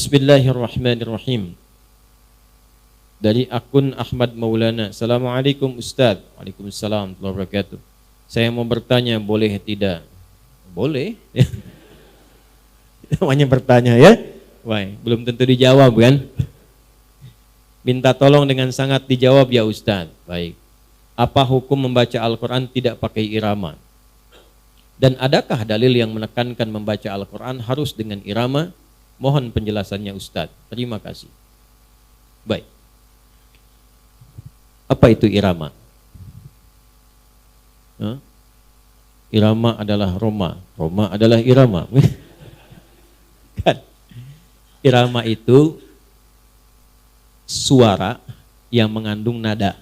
Bismillahirrahmanirrahim. Dari akun Ahmad Maulana. Assalamualaikum Ustaz. Waalaikumsalam warahmatullahi wabarakatuh. Saya mau bertanya, boleh tidak? Boleh. Namanya bertanya ya. Wah, belum tentu dijawab kan? Minta tolong dengan sangat dijawab ya Ustaz. Baik. Apa hukum membaca Al-Quran tidak pakai irama? Dan adakah dalil yang menekankan membaca Al-Quran harus dengan irama? Mohon penjelasannya Ustaz. Terima kasih. Baik. Apa itu irama? Irama adalah Roma. Roma adalah irama. Kan? Irama itu suara yang mengandung nada.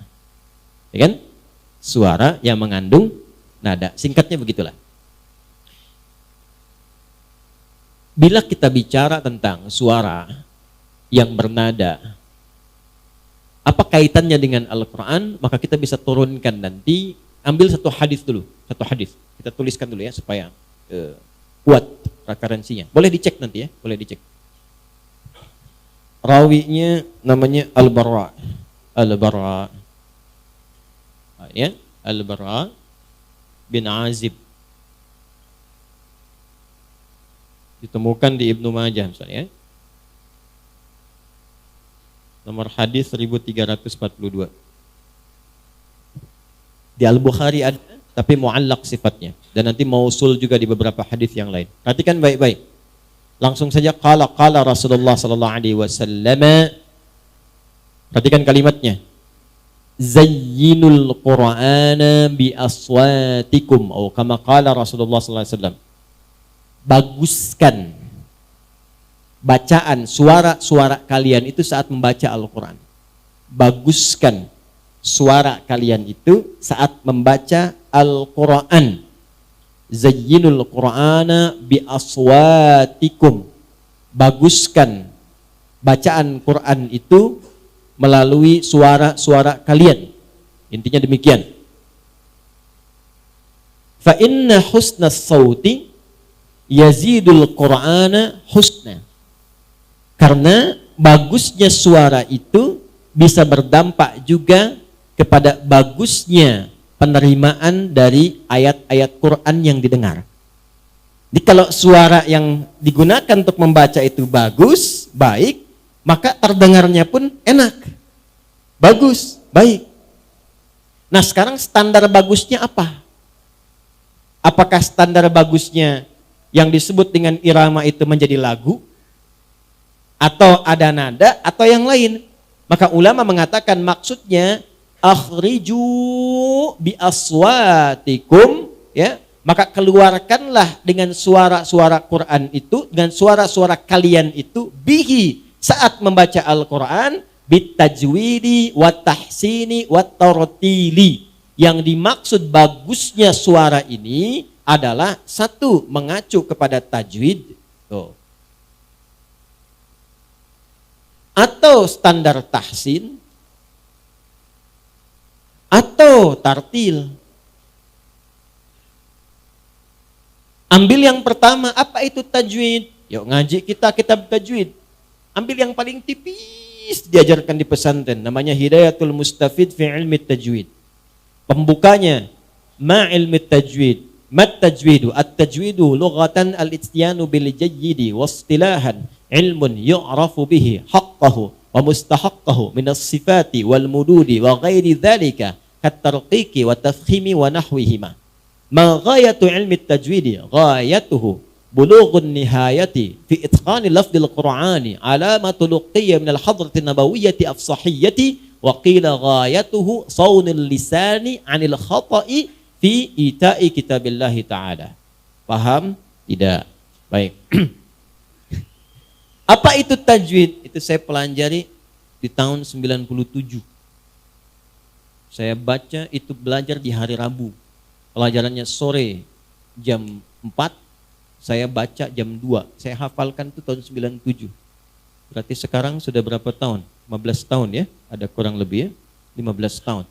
Ya kan? Suara yang mengandung nada. Singkatnya begitulah. Bila kita bicara tentang suara yang bernada, apa kaitannya dengan Al-Quran? Maka kita bisa turunkan nanti, ambil satu hadis dulu, satu hadis. Kita tuliskan dulu ya supaya kuat referensinya. Boleh dicek nanti ya, boleh dicek. Rawinya namanya Al-Bara. Al-Bara. Ya, Al-Bara bin Azib. Ditemukan di Ibnu Majah misalnya. Nomor hadis 1342. Di Al-Bukhari ada, tapi mu'allaq sifatnya. Dan nanti mausul juga di beberapa hadis yang lain. Perhatikan baik-baik. Langsung saja qala Rasulullah sallallahu alaihi wasallam. Perhatikan kalimatnya. Zayyinul Qur'ana bi aswatikum atau kama qala Rasulullah sallallahu alaihi wasallam. Baguskan bacaan suara-suara kalian itu saat membaca Al-Quran. Baguskan suara kalian itu saat membaca Al-Quran. Zayyinul Qur'ana bi aswatikum. Baguskan bacaan Quran itu melalui suara-suara kalian. Intinya demikian. Fa inna husnas sauti yazidul Qur'ana husna. Karena bagusnya suara itu bisa berdampak juga kepada bagusnya penerimaan dari ayat-ayat Quran yang didengar. Jadi kalau suara yang digunakan untuk membaca itu bagus, baik, maka terdengarnya pun enak. Bagus, baik. Nah, sekarang standar bagusnya apa? Apakah standar bagusnya yang disebut dengan irama itu menjadi lagu, atau ada nada, atau yang lain? Maka ulama mengatakan maksudnya akhriju bi aswatikum, ya, maka keluarkanlah dengan suara-suara Quran itu, dengan suara-suara kalian itu, bihi, saat membaca Al-Quran, bitajwidi wa tahsini wa tartili. Yang dimaksud bagusnya suara ini adalah satu, mengacu kepada tajwid, atau standar tahsin, atau tartil. Ambil yang pertama, apa itu tajwid? Yuk ngaji kita kitab tajwid. Ambil yang paling tipis diajarkan di pesantren, namanya Hidayatul Mustafid fi ilmi tajwid. Pembukanya, ma ilmi tajwid. Mat tajwidu, at-tajwidu lughatan al-ityanu bil jayyidi wastilahan ilmun yu'rafu bihi haqqahu wa mustahaqqahu min as-sifati wal mududi wa ghairi dhalika kat-tarqiqi wa tafkhimi wa nahwihima. Ma ghayatu ilmi at-tajwidi ghayatuhu bulughun nihayati fi itqani lafdhil qur'ani ala ma tuluqiyya min al-hadrati nabawiyyati afsahiyyati wa qila ghayatuhu sawnil lisani 'anil khata'i fi ita'i kitabillahi ta'ala. Paham? Tidak. Baik. Apa itu tajwid? Itu saya pelajari di tahun 97. Saya baca itu, belajar di hari Rabu. Pelajarannya sore jam 4, saya baca jam 2. Saya hafalkan itu tahun 97. Berarti sekarang sudah berapa tahun? 15 tahun ya? Ada kurang lebih ya? 15 tahun.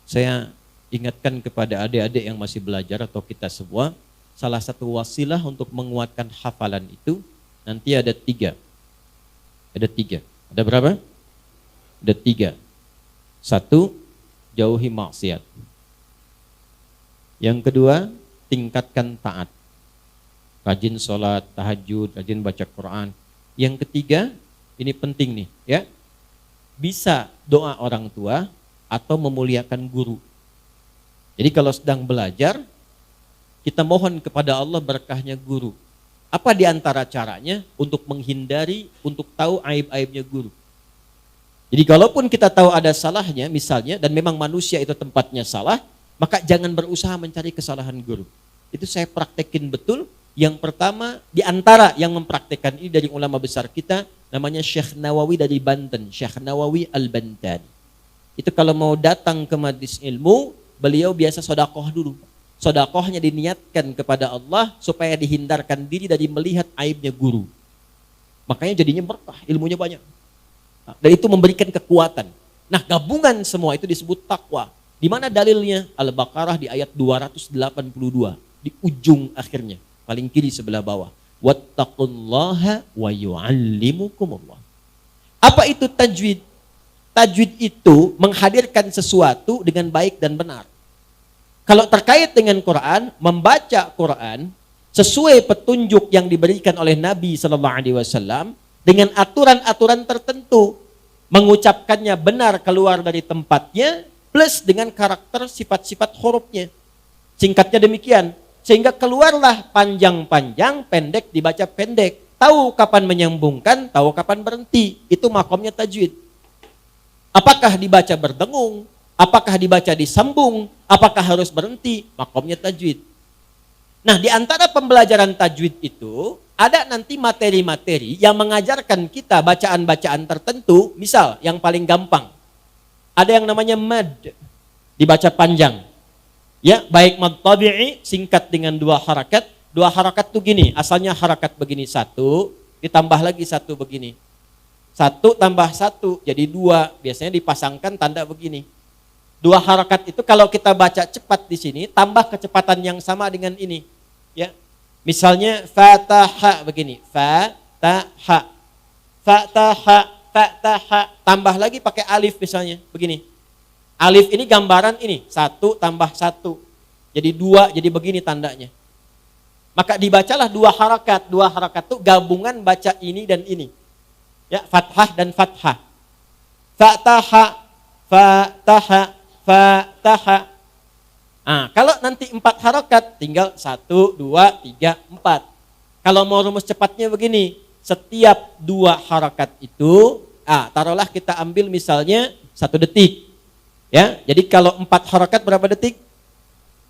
Saya ingatkan kepada adik-adik yang masih belajar atau kita semua, salah satu wasilah untuk menguatkan hafalan itu nanti ada 3. Ada 3. Ada berapa? Ada 3. 1, jauhi maksiat. Yang kedua, tingkatkan taat. Rajin sholat, tahajud, rajin baca Quran. Yang ketiga, ini penting nih ya. Bisa doa orang tua atau memuliakan guru. Jadi kalau sedang belajar, kita mohon kepada Allah berkahnya guru. Apa di antara caranya untuk menghindari, untuk tahu aib-aibnya guru? Jadi kalaupun kita tahu ada salahnya misalnya, dan memang manusia itu tempatnya salah, maka jangan berusaha mencari kesalahan guru. Itu saya praktekin betul. Yang pertama, di antara yang mempraktekkan ini dari ulama besar kita, namanya Syekh Nawawi dari Banten, Syekh Nawawi Al-Bantani. Itu kalau mau datang ke majlis ilmu, beliau biasa sodakoh dulu. Sodakohnya diniatkan kepada Allah supaya dihindarkan diri dari melihat aibnya guru. Makanya jadinya berkah, ilmunya banyak. Dan itu memberikan kekuatan. Nah, gabungan semua itu disebut takwa. Di mana dalilnya? Al-Baqarah di ayat 282 di ujung akhirnya, paling kiri sebelah bawah. Wattaqullaha wa yu'allimukumullah. Apa itu tajwid? Tajwid itu menghadirkan sesuatu dengan baik dan benar. Kalau terkait dengan Quran, membaca Quran sesuai petunjuk yang diberikan oleh Nabi SAW dengan aturan-aturan tertentu, mengucapkannya benar keluar dari tempatnya, plus dengan karakter sifat-sifat hurufnya. Singkatnya demikian, sehingga keluarlah panjang-panjang, pendek dibaca pendek. Tahu kapan menyambungkan, tahu kapan berhenti. Itu makomnya tajwid. Apakah dibaca berdengung? Apakah dibaca disambung? Apakah harus berhenti? Makomnya tajwid. Nah, di antara pembelajaran tajwid itu, ada nanti materi-materi yang mengajarkan kita bacaan-bacaan tertentu. Misal, yang paling gampang. Ada yang namanya mad, dibaca panjang. Ya, baik mad tabi'i, singkat dengan 2 harakat. 2 harakat tuh gini, asalnya harakat begini 1, ditambah lagi 1 begini. 1 tambah 1, jadi 2, biasanya dipasangkan tanda begini. 2 harakat itu kalau kita baca cepat di sini, tambah kecepatan yang sama dengan ini. Ya, misalnya fataha begini, fataha, fataha, fataha, tambah lagi pakai alif misalnya, begini. Alif ini gambaran ini, 1 tambah 1, jadi 2, jadi begini tandanya. Maka dibacalah 2 harakat, 2 harakat itu gabungan baca ini dan ini. Ya, fathah dan fathah. Fataha, fataha, fataha. Nah, kalau nanti 4 harakat, tinggal 1, 2, 3, 4. Kalau mau rumus cepatnya begini, setiap 2 harakat itu, taruhlah kita ambil misalnya 1 detik. Ya, jadi kalau 4 harakat berapa detik?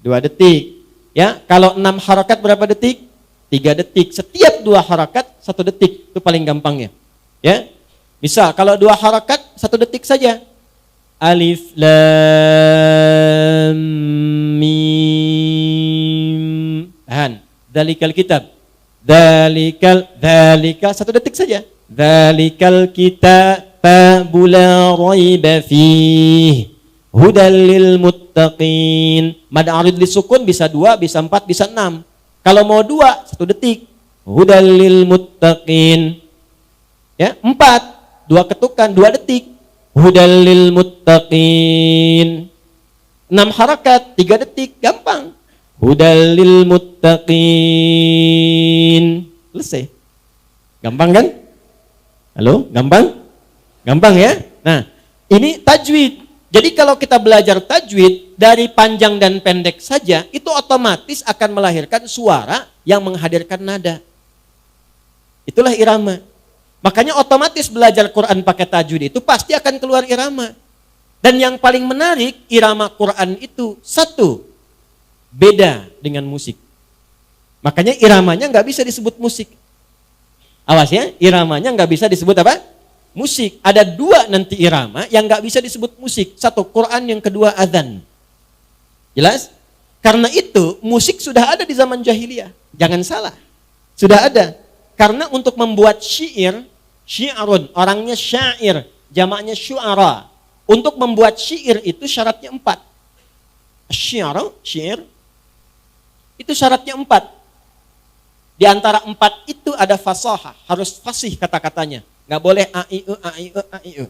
2 detik. Ya, kalau 6 harakat berapa detik? 3 detik. Setiap 2 harakat 1 detik, itu paling gampangnya. Ya, misal kalau 2 harakat 1 detik saja. Alif lam mim. Dzalikal kitab. Dzalika 1 detik saja. Dzalikal kitabu la raiba fihi. Hudal lil muttaqin. Mad arid li sukun bisa 2, bisa 4, bisa 6. Kalau mau 2, 1 detik. Hudal lil muttaqin. Ya, 4, 2 ketukan, 2 detik. Hudal lil muttaqin. 6 harakat, 3 detik, gampang. Hudal lil muttaqin. Selesai. Gampang kan? Halo, gampang? Gampang ya? Nah, ini tajwid. Jadi kalau kita belajar tajwid dari panjang dan pendek saja, itu otomatis akan melahirkan suara yang menghadirkan nada. Itulah irama. Makanya otomatis belajar Quran pakai tajwid itu pasti akan keluar irama. Dan yang paling menarik, irama Quran itu 1, beda dengan musik. Makanya iramanya nggak bisa disebut musik. Awas ya, iramanya nggak bisa disebut apa? Musik. Ada 2 nanti irama yang nggak bisa disebut musik. 1 Quran, yang kedua adzan. Jelas? Karena itu musik sudah ada di zaman jahiliyah. Jangan salah. Sudah ada. Karena untuk membuat syair, syi'arun, orangnya syair, jamaknya syu'ara. Untuk membuat syair itu syaratnya 4. Syair, itu syaratnya 4. Di antara 4 itu ada fasahah, harus fasih kata-katanya. Nggak boleh a i e a i e a i e.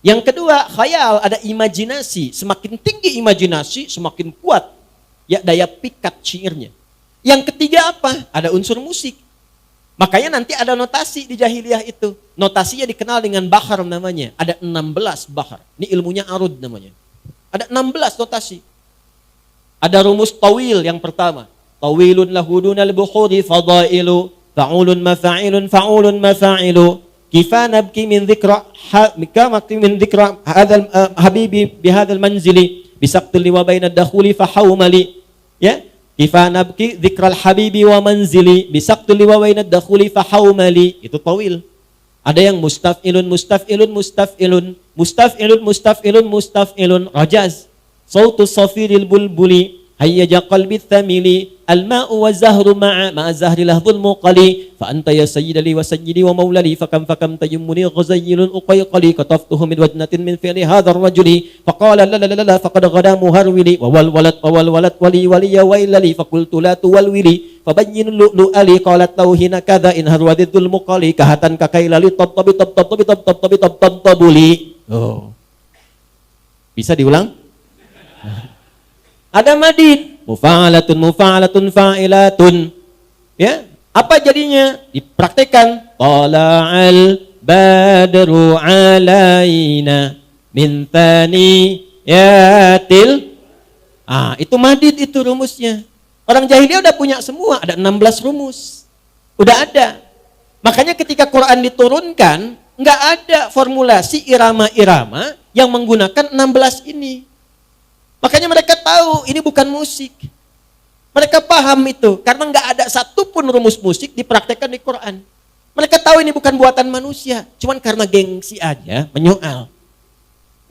Yang kedua, khayal, ada imajinasi. Semakin tinggi imajinasi, semakin kuat ya daya pikat syairnya. Yang ketiga apa? Ada unsur musik. Makanya nanti ada notasi di jahiliyah itu. Notasinya dikenal dengan bahar namanya. Ada 16 bahar. Ini ilmunya arud namanya. Ada 16 notasi. Ada rumus tawil yang pertama. Tawilun lahudunal bukhuri fadailu. Fa'ulun mafa'ilun fa'ulun mafa'ilu. Kifa nabki min dhikra hadal habibi bihadal manzili. Bisaqtili wa bainad dakhuli fahawmali. Ya. Kifa nabki dzikral habibi wa manzili bisaqtuli wa wainad dakhuli fahawmali. Itu tawil. Ada yang mustaf'ilun mustaf'ilun mustaf'ilun mustaf'ilun mustaf'ilun mustaf'ilun rajaz. Sautus safiril bulbuli hayyaja qalbi thamili al-ma'u wa zahru ma'a zahri lahdhul muqali fa anta ya sayyidali wa sayyidi wa maulali fakam tayammuni ghazayyilun uqayqali kataftuhu min wajnatin min fi'li hadzal rajuli faqala la la la la faqad ghada muharwili wa wal walad wali ya wailali faqultu la tuwalwili fabayyin lu'lu ali qalat tauhina kadza in harwadidul muqali kahatan kakailali tabuli. Oh, bisa diulang? Ada madid, mufa'alatun fa'ilatun. Ya, apa jadinya? Dipraktekkan. Tala'al badru alaina min thaniyatil. Itu madid, itu rumusnya. Orang jahiliyah udah punya semua, ada 16 rumus. Udah ada. Makanya ketika Quran diturunkan, nggak ada formulasi irama-irama yang menggunakan 16 ini. Makanya mereka tahu ini bukan musik. Mereka paham itu. Karena nggak ada satupun rumus musik dipraktekkan di Quran. Mereka tahu ini bukan buatan manusia. Cuman karena gengsi aja menyoal.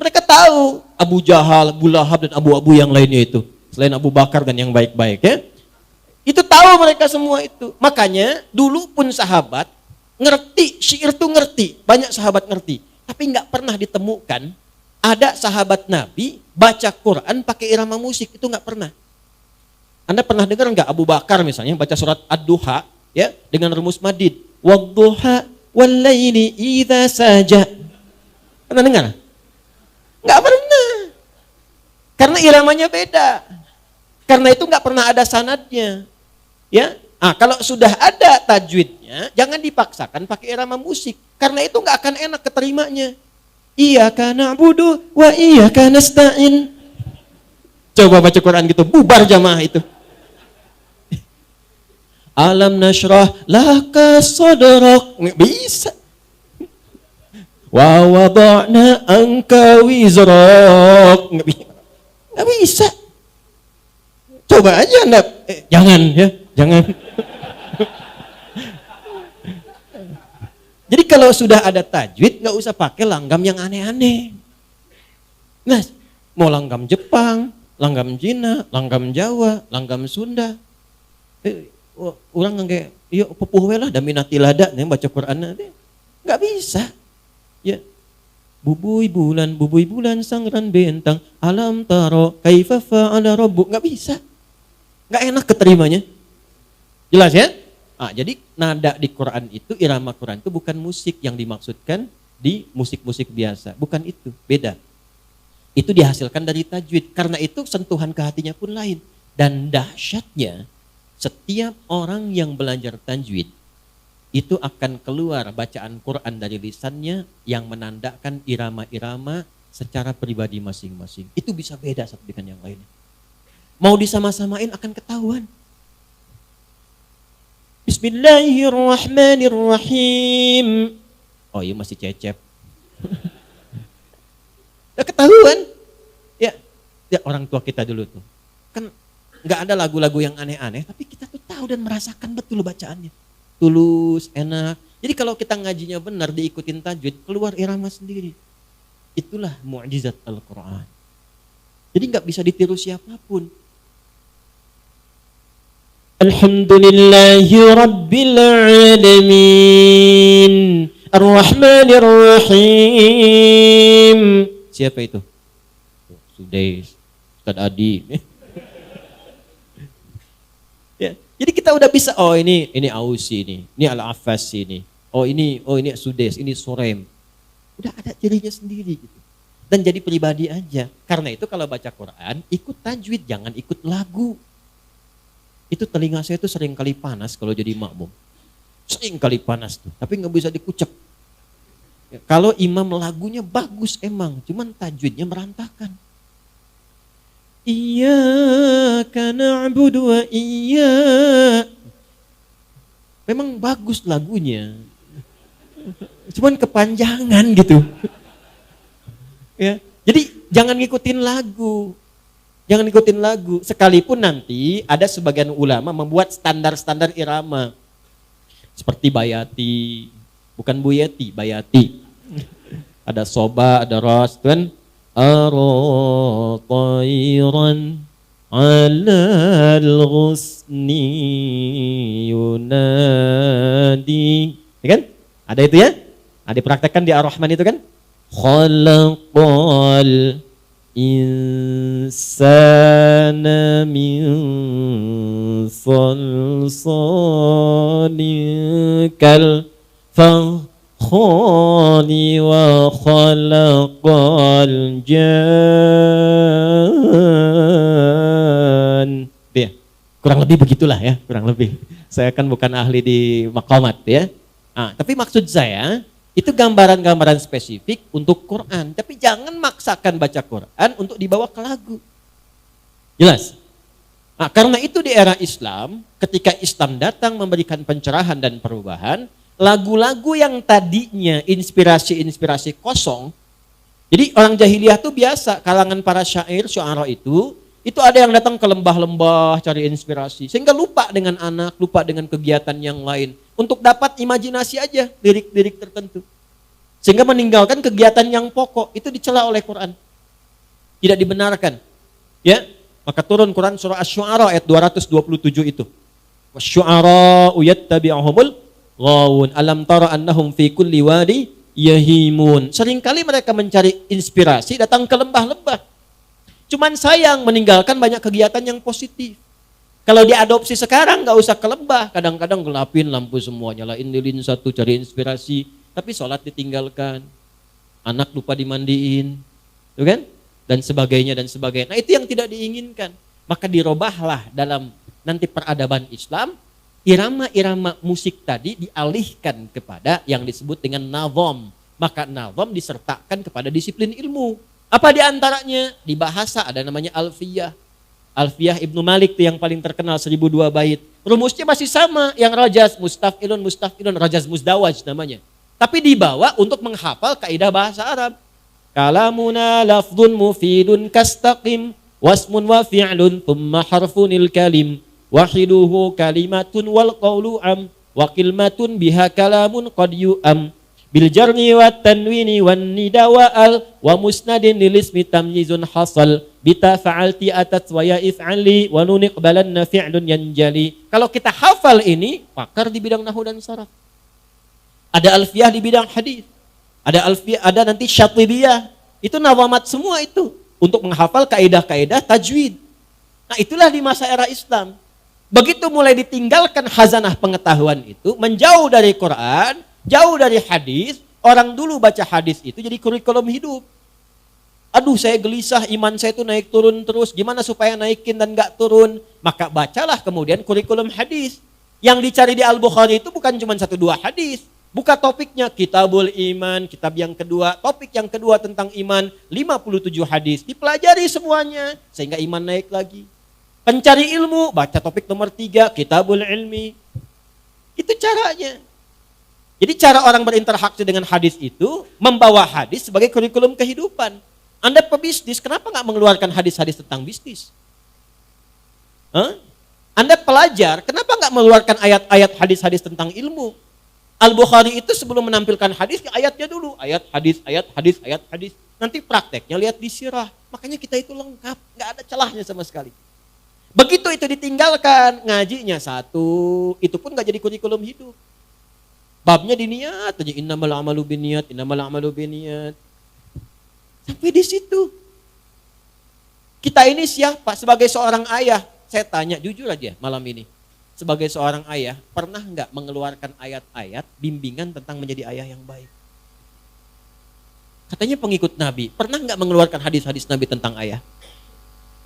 Mereka tahu Abu Jahal, Abu Lahab, dan Abu yang lainnya itu. Selain Abu Bakar dan yang baik-baik ya. Itu tahu mereka semua itu. Makanya dulu pun sahabat ngerti, syair itu ngerti. Banyak sahabat ngerti. Tapi nggak pernah ditemukan ada sahabat Nabi baca Quran pakai irama musik, itu nggak pernah. Anda pernah dengar nggak Abu Bakar misalnya baca surat Ad-Duha ya dengan rumus madid, wadduha wallaili idza saja? Pernah dengar? Nggak pernah. Karena iramanya beda. Karena itu nggak pernah ada sanadnya. Ya, kalau sudah ada tajwidnya, jangan dipaksakan pakai irama musik. Karena itu nggak akan enak keterimanya. Iyyaka na'budu wa iyyaka nasta'in. Coba baca Quran gitu, bubar jamaah itu. Alam nashrah laka sadrak. Nggak bisa. Wa wada'na anka wizrak. Nggak bisa. Coba aja Anda. Jangan ya, jangan. Jadi kalau sudah ada tajwid, nggak usah pakai langgam yang aneh-aneh. Nah, mau langgam Jepang, langgam Cina, langgam Jawa, langgam Sunda. Orang nggak, yuk popuh lah, daminati lada, nih baca Quran nanti, nggak bisa. Ya, bubui bulan, sangran bentang, alam taro, kaifa fa'ala rabbuk, nggak bisa, nggak enak keterimanya. Jelas ya? Jadi nada di Quran itu, irama Quran itu bukan musik yang dimaksudkan di musik-musik biasa. Bukan itu, beda. Itu dihasilkan dari tajwid. Karena itu sentuhan ke hatinya pun lain. Dan dahsyatnya, setiap orang yang belajar tajwid, itu akan keluar bacaan Quran dari lisannya yang menandakan irama-irama secara pribadi masing-masing. Itu bisa beda satu dengan yang lainnya. Mau disama-samain akan ketahuan. Bismillahirrahmanirrahim. Oh iya masih cecep. Udah ketahuan. Ya orang tua kita dulu tuh. Kan gak ada lagu-lagu yang aneh-aneh. Tapi kita tuh tahu dan merasakan betul bacaannya. Tulus, enak. Jadi kalau kita ngajinya benar, diikutin tajwid, keluar irama sendiri. Itulah mukjizat Al-Quran. Jadi gak bisa ditiru siapapun. Alhamdulillahi Rabbil Alamin Ar-Rahmanir Rahim. Siapa itu? Sudais, Ustaz Adi. Ya, jadi kita udah bisa, oh ini Ausi ini Al-Affas ini Oh ini sudes, ini sorem. Udah ada cirinya sendiri gitu. Dan jadi pribadi aja. Karena itu kalau baca Quran, ikut tajwid, jangan ikut lagu. Itu telinga saya tuh sering kali panas kalau jadi makmum. Sering kali panas tuh, tapi nggak bisa dikucek. Kalau imam lagunya bagus emang, cuman tajwidnya merantakan. Iyyaka na'budu wa memang bagus lagunya. Cuman kepanjangan gitu. Ya. Jadi jangan ngikutin lagu. Jangan ngikutin lagu. Sekalipun nanti ada sebagian ulama membuat standar-standar irama. Seperti Bayati, bukan Buyeti, Bayati. Ada soba, ada ros, kan? Ar-tayran 'alal ghusni yunadi. Ya kan? Ada itu ya? Ada dipraktekkan di Ar-Rahman itu kan? Khalaqal insana min salsalin kal fakhari wa khalaqal jan. Ya, kurang lebih begitulah ya, kurang lebih. Saya kan bukan ahli di maqamat ya. Tapi maksud saya itu gambaran-gambaran spesifik untuk Quran. Tapi jangan maksakan baca Quran untuk dibawa ke lagu. Jelas? Karena itu di era Islam, ketika Islam datang memberikan pencerahan dan perubahan, lagu-lagu yang tadinya inspirasi-inspirasi kosong, jadi orang jahiliyah tuh biasa, kalangan para syair, syu'ara itu ada yang datang ke lembah-lembah cari inspirasi. Sehingga lupa dengan anak, lupa dengan kegiatan yang lain. Untuk dapat imajinasi aja lirik-lirik tertentu. Sehingga meninggalkan kegiatan yang pokok, itu dicela oleh Quran. Tidak dibenarkan. Ya, maka turun Quran surah Asy-Syu'ara ayat 227 itu. Wasy-syu'ara yattabi'uhumul ghawun. Alam tara annahum fi kulli wadi yahimun. Seringkali mereka mencari inspirasi datang ke lembah-lembah. Cuman sayang meninggalkan banyak kegiatan yang positif. Kalau diadopsi sekarang nggak usah ke lembah, kadang-kadang gelapin lampu semua, nyalain lilin satu cari inspirasi, tapi sholat ditinggalkan, anak lupa dimandiin, tuh kan? Dan sebagainya dan sebagainya. Nah itu yang tidak diinginkan. Maka dirobahlah dalam nanti peradaban Islam, irama-irama musik tadi dialihkan kepada yang disebut dengan nazam. Maka nazam disertakan kepada disiplin ilmu. Apa diantaranya? Di bahasa ada namanya alfiyah. Alfiyah Ibnu Malik itu yang paling terkenal 1002 bait. Rumusnya masih sama, yang rajaz, mustaf'ilun, rajaz muzdawaj namanya. Tapi dibawa untuk menghafal kaidah bahasa Arab. Kalamuna lafdun mufidun kastaqim, wasmun wa fi'lun thumma harfunil kalim, wahiduhu kalimatun wal qawlu am, wa kilmatun biha kalamun qad yu'am. Bil jarni wa tanwini wan nida wa al wa musnadin lil ismi tamyizun hasal bita fa'alti atat wa ya if'ali wa nun iqbalanna fi'lun yanjali. Kalau kita hafal ini, pakar di bidang nahwu dan saraf. Ada alfiyah di bidang hadis. Ada alfiyah, ada nanti syatibiyah. Itu nawamat semua itu untuk menghafal kaidah-kaidah tajwid. Nah, itulah di masa era Islam. Begitu mulai ditinggalkan khazanah pengetahuan itu, menjauh dari Quran, jauh dari hadis, orang dulu baca hadis itu jadi kurikulum hidup. Aduh saya gelisah, iman saya itu naik turun terus, gimana supaya naikin dan gak turun? Maka bacalah kemudian kurikulum hadis. Yang dicari di Al-Bukhari itu bukan cuma 1-2 hadis. Buka topiknya, Kitabul Iman, kitab yang kedua, topik yang kedua tentang iman, 57 hadis. Dipelajari semuanya, sehingga iman naik lagi. Pencari ilmu, baca topik nomor 3, Kitabul Ilmi. Itu caranya. Jadi cara orang berinteraksi dengan hadis itu membawa hadis sebagai kurikulum kehidupan. Anda pebisnis, kenapa nggak mengeluarkan hadis-hadis tentang bisnis? Anda pelajar, kenapa nggak mengeluarkan ayat-ayat hadis-hadis tentang ilmu? Al-Bukhari itu sebelum menampilkan hadis, ayatnya dulu. Ayat hadis, ayat hadis, ayat hadis. Nanti prakteknya lihat di sirah. Makanya kita itu lengkap, nggak ada celahnya sama sekali. Begitu itu ditinggalkan, ngajinya 1, itu pun nggak jadi kurikulum hidup. Babnya diniat aja, innamal amalu binniyat, innamal amalu binniyat. Sampai di situ. Kita ini siapa? Sebagai seorang ayah, saya tanya jujur aja malam ini. sebagai seorang ayah, pernah nggak mengeluarkan ayat-ayat bimbingan tentang menjadi ayah yang baik? Katanya pengikut Nabi, pernah nggak mengeluarkan hadis-hadis Nabi tentang ayah?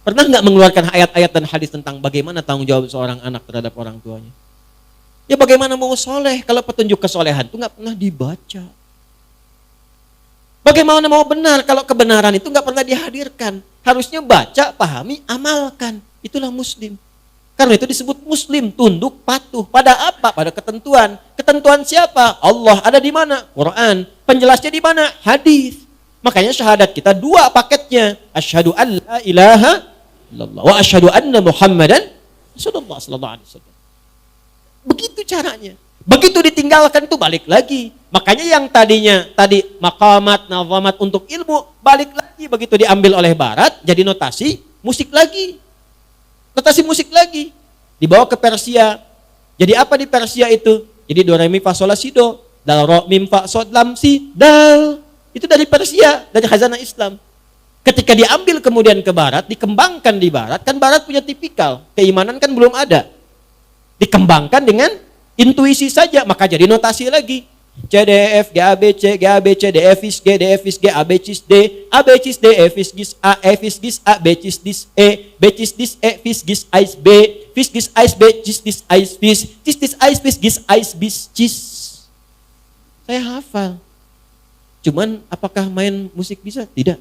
Pernah nggak mengeluarkan ayat-ayat dan hadis tentang bagaimana tanggung jawab seorang anak terhadap orang tuanya? Ya bagaimana mau soleh kalau petunjuk kesolehan itu nggak pernah dibaca? Bagaimana mau benar kalau kebenaran itu nggak pernah dihadirkan? Harusnya baca, pahami, amalkan. Itulah muslim. Karena itu disebut muslim, tunduk, patuh. Pada apa? Pada ketentuan. Ketentuan siapa? Allah. Ada di mana? Quran. Penjelasnya di mana? Hadis. Makanya syahadat kita 2 paketnya. Asyhadu an la ilaha illallah wa asyhadu anna Muhammadan Rasulullah sallallahu alaihi wasallam. Begitu caranya. Begitu ditinggalkan itu balik lagi. Makanya yang tadinya maqamat, nazamat untuk ilmu, balik lagi begitu diambil oleh barat jadi notasi musik lagi. Notasi musik lagi. Dibawa ke Persia. Jadi apa di Persia itu? Jadi do re mi fa sol la si do, dal ro mim fa sol lam si dal. Itu dari Persia, dari khazanah Islam. Ketika diambil kemudian ke barat, dikembangkan di barat, kan barat punya tipikal, keimanan kan belum ada. Dikembangkan dengan intuisi saja, maka jadi notasi lagi. C, D, E, F, G, A, B, C, G, A, B, C, D, F, Is, G, D, F, Is, G, A, B, Cis, D, A, B, Cis, D, F, Is, Gis, A, F, Is, Gis, A, B, Cis, Dis, E, B, Cis, Dis, E, Fis, Gis, Ais, B, Fis, Gis, Ais, B, Cis, Dis, Ais, Fis, Cis, Dis, Ais, Fis, Gis, Ais, Bis, Cis. Saya hafal. Cuman apakah main musik bisa? Tidak.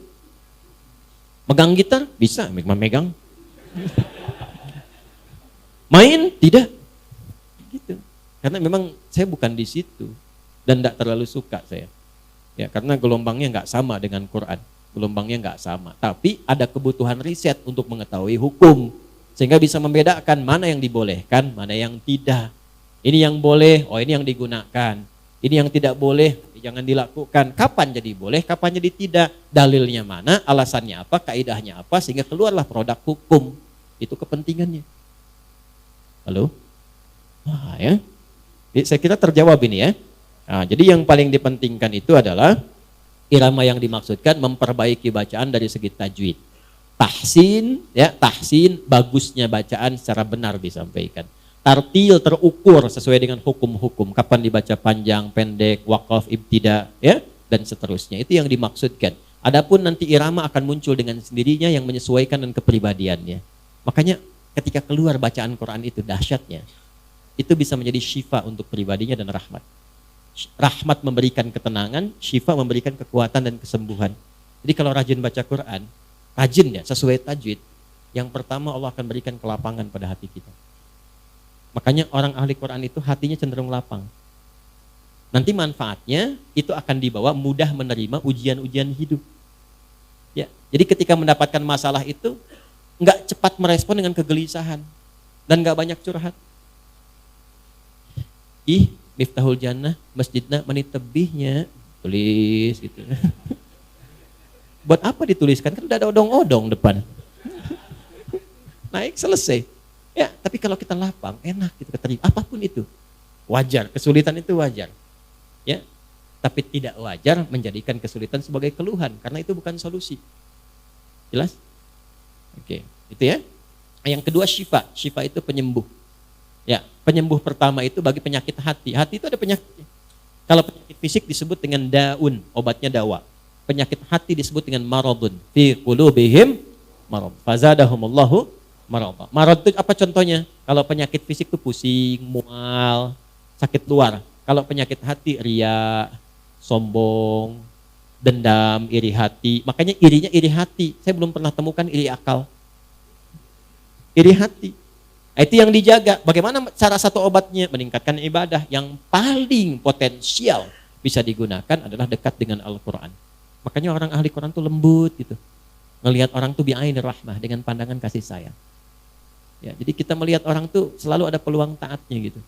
Megang gitar? Bisa, megang. Main? Tidak. Gitu. Karena memang saya bukan di situ. Dan tidak terlalu suka saya. Ya, karena gelombangnya nggak sama dengan Quran. Gelombangnya nggak sama. Tapi ada kebutuhan riset untuk mengetahui hukum. Sehingga bisa membedakan mana yang dibolehkan, mana yang tidak. Ini yang boleh, oh ini yang digunakan. Ini yang tidak boleh, jangan dilakukan. Kapan jadi boleh, kapan jadi tidak. Dalilnya mana, alasannya apa, kaidahnya apa. Sehingga keluarlah produk hukum. Itu kepentingannya. Halo? Wah ya. Saya kira terjawab ini ya. Nah, jadi yang paling dipentingkan itu adalah irama yang dimaksudkan memperbaiki bacaan dari segi tajwid. Tahsin, ya, tahsin bagusnya bacaan secara benar disampaikan. Tartil terukur sesuai dengan hukum-hukum, kapan dibaca panjang, pendek, waqaf, ibtida, ya, dan seterusnya. Itu yang dimaksudkan. Adapun nanti irama akan muncul dengan sendirinya yang menyesuaikan dengan kepribadiannya. Makanya ketika keluar bacaan Quran itu dahsyatnya. Itu bisa menjadi syifa untuk pribadinya dan rahmat. Rahmat memberikan ketenangan, syifa memberikan kekuatan dan kesembuhan. Jadi kalau rajin baca Quran, rajin ya, sesuai tajwid, yang pertama Allah akan berikan kelapangan pada hati kita. Makanya orang ahli Quran itu hatinya cenderung lapang. Nanti manfaatnya itu akan dibawa mudah menerima ujian-ujian hidup. Ya, jadi ketika mendapatkan masalah itu, nggak cepat merespon dengan kegelisahan dan nggak banyak curhat. Miftahul Jannah, masjidna menit tebihnya, tulis gitu. Buat apa dituliskan? Kan udah ada odong-odong depan. Naik selesai. Ya, tapi kalau kita lapang, enak gitu keterima. Apapun itu, wajar. Kesulitan itu wajar. Ya, tapi tidak wajar menjadikan kesulitan sebagai keluhan, karena itu bukan solusi. Jelas? Oke, itu ya. Yang kedua syifa. Syifa itu penyembuh. Ya, penyembuh pertama itu bagi penyakit hati. Hati itu ada penyakit. Kalau penyakit fisik disebut dengan daun, obatnya dawa. Penyakit hati disebut dengan maradun. Fi qulubihim marad. Fazadahumullahu marad. Marad itu apa contohnya? Kalau penyakit fisik itu pusing, mual, sakit luar. Kalau penyakit hati riya, sombong, dendam, iri hati. Makanya irinya iri hati. Saya belum pernah temukan iri akal. Iri hati. Itu yang dijaga. Bagaimana cara satu obatnya? Meningkatkan ibadah. Yang paling potensial bisa digunakan adalah dekat dengan Al-Quran. Makanya orang ahli Quran tuh lembut gitu. Ngelihat orang tuh bi'ainir rahmah, dengan pandangan kasih sayang. Ya, jadi kita melihat orang tuh selalu ada peluang taatnya gitu.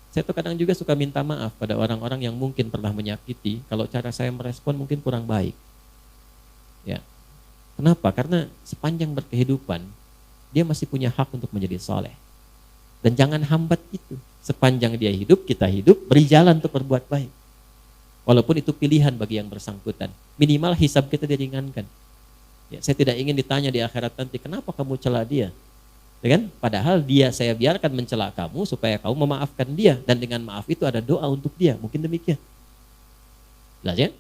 Saya tuh kadang juga suka minta maaf pada orang-orang yang mungkin pernah menyakiti. Kalau cara saya merespon mungkin kurang baik. Ya. Kenapa? Karena sepanjang berkehidupan dia masih punya hak untuk menjadi soleh. Dan jangan hambat itu. Sepanjang dia hidup, kita hidup, beri jalan untuk berbuat baik. Walaupun itu pilihan bagi yang bersangkutan. Minimal hisab kita diringankan. Ya, saya tidak ingin ditanya di akhirat nanti, kenapa kamu cela dia? Ya kan? Padahal dia saya biarkan mencela kamu supaya kamu memaafkan dia, dan dengan maaf itu ada doa untuk dia, mungkin demikian. Jelas ya?